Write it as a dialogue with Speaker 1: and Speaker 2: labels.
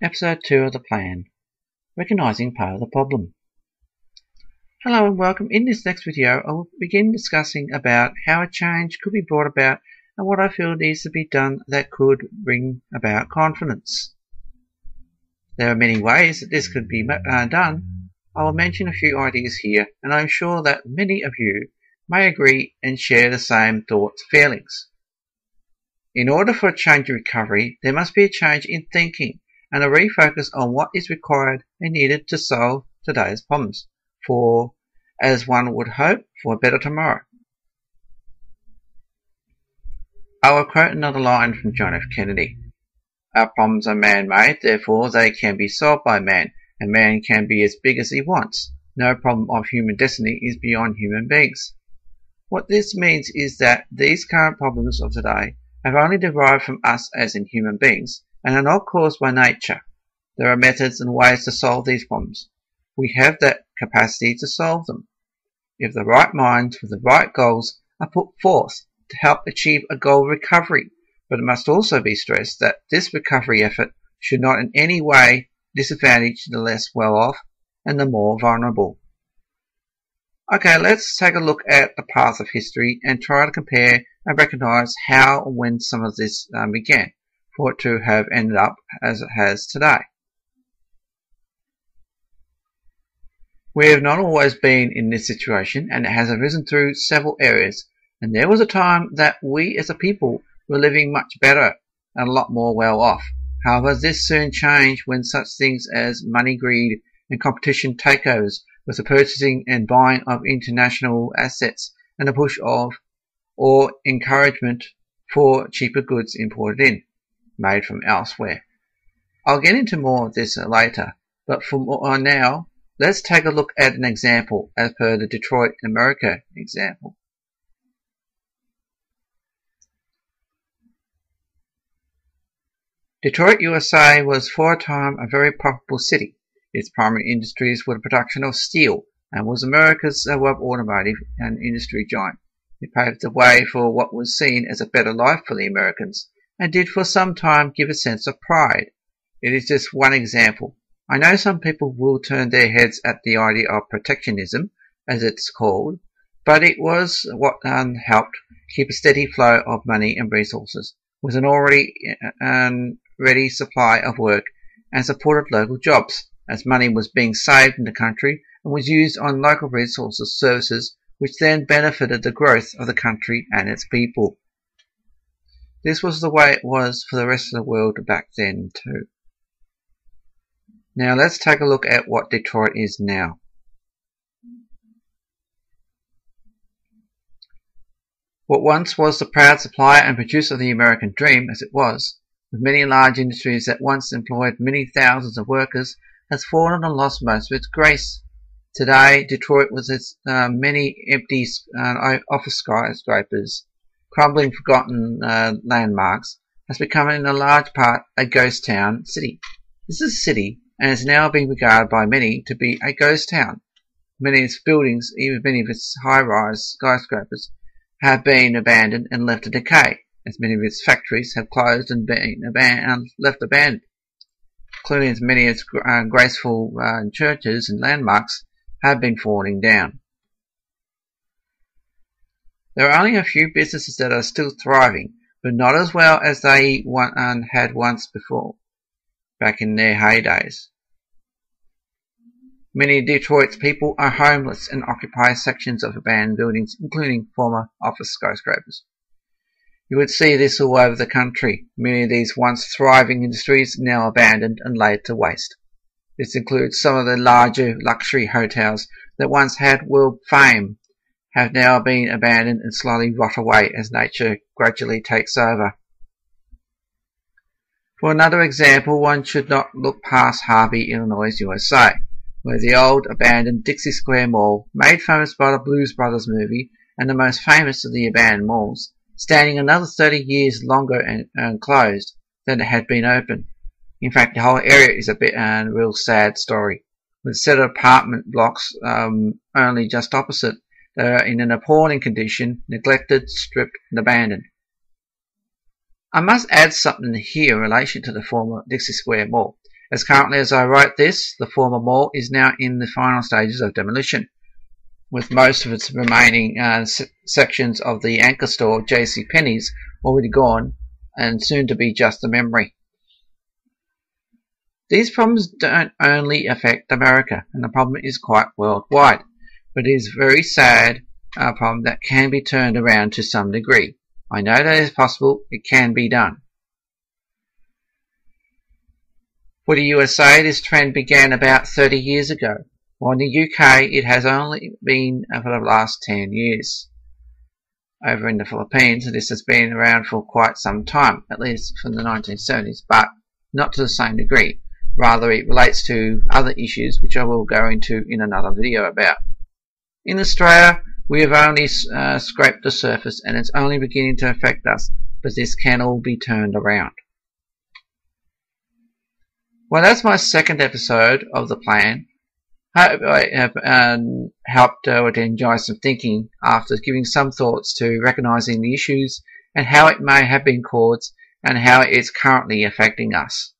Speaker 1: Episode 2 of the plan, Recognizing Part of the Problem. Hello and welcome. In this next video I will begin discussing about how a change could be brought about and what I feel needs to be done that could bring about confidence. There are many ways that this could be done. I will mention a few ideas here, and I am sure that many of you may agree and share the same thoughts and feelings. In order for a change in recovery, there must be a change in thinking and a refocus on what is required and needed to solve today's problems for, as one would hope, for a better tomorrow. I will quote another line from John F. Kennedy. Our problems are man-made, therefore they can be solved by man, and man can be as big as he wants. No problem of human destiny is beyond human beings. What this means is that these current problems of today have only derived from us as in human beings, and are not caused by nature. There are methods and ways to solve these problems. We have that capacity to solve them, if the right minds with the right goals are put forth to help achieve a goal of recovery. But it must also be stressed that this recovery effort should not in any way disadvantage the less well-off and the more vulnerable. Okay, let's take a look at the path of history and try to compare and recognize how and when some of this began, for it to have ended up as it has today. We have not always been in this situation, and it has arisen through several areas, and there was a time that we as a people were living much better and a lot more well off. However, this soon changed when such things as money greed and competition takeovers with the purchasing and buying of international assets and the push of or encouragement for cheaper goods imported in, made from elsewhere. I'll get into more of this later, but for now, let's take a look at an example as per the Detroit, America example. Detroit, USA was for a time a very profitable city. Its primary industries were the production of steel and was America's automotive and industry giant. It paved the way for what was seen as a better life for the Americans, and did for some time give a sense of pride. It is just one example. I know some people will turn their heads at the idea of protectionism, as it's called, but it was what helped keep a steady flow of money and resources, with an already ready supply of work, and supported local jobs, as money was being saved in the country and was used on local resources services, which then benefited the growth of the country and its people. This was the way it was for the rest of the world back then too. Now let's take a look at what Detroit is now. What once was the proud supplier and producer of the American dream, as it was, with many large industries that once employed many thousands of workers, has fallen and lost most of its grace. Today, Detroit, with its many empty office skyscrapers, crumbling forgotten landmarks, has become in a large part a ghost town city. This is a city and is now being regarded by many to be a ghost town. Many of its buildings, even many of its high-rise skyscrapers, have been abandoned and left to decay, as many of its factories have closed and been left abandoned, including as many of its graceful churches and landmarks have been falling down. There are only a few businesses that are still thriving, but not as well as they had once before, back in their heydays. Many of Detroit's people are homeless and occupy sections of abandoned buildings, including former office skyscrapers. You would see this all over the country. Many of these once thriving industries now abandoned and laid to waste. This includes some of the larger luxury hotels that once had world fame, have now been abandoned and slowly rot away as nature gradually takes over. For another example, one should not look past Harvey, Illinois, USA, where the old abandoned Dixie Square Mall, made famous by the Blues Brothers movie and the most famous of the abandoned malls, standing another 30 years longer and closed than it had been open. In fact, the whole area is a real sad story, with a set of apartment blocks only just opposite. They are in an appalling condition, neglected, stripped, and abandoned. I must add something here in relation to the former Dixie Square Mall. As currently as I write this, the former mall is now in the final stages of demolition, with most of its remaining sections of the anchor store JCPenney's already gone and soon to be just a memory. These problems don't only affect America, and the problem is quite worldwide, but it is a very sad problem that can be turned around to some degree. I know that is possible, it can be done. For the USA, this trend began about 30 years ago, while in the UK it has only been for the last 10 years. Over in the Philippines, this has been around for quite some time, at least from the 1970s, but not to the same degree. Rather, it relates to other issues which I will go into in another video about. In Australia, we have only scraped the surface and it's only beginning to affect us, but this can all be turned around. Well, that's my second episode of the plan. I hope I have helped to enjoy some thinking after giving some thoughts to recognising the issues and how it may have been caused and how it's currently affecting us.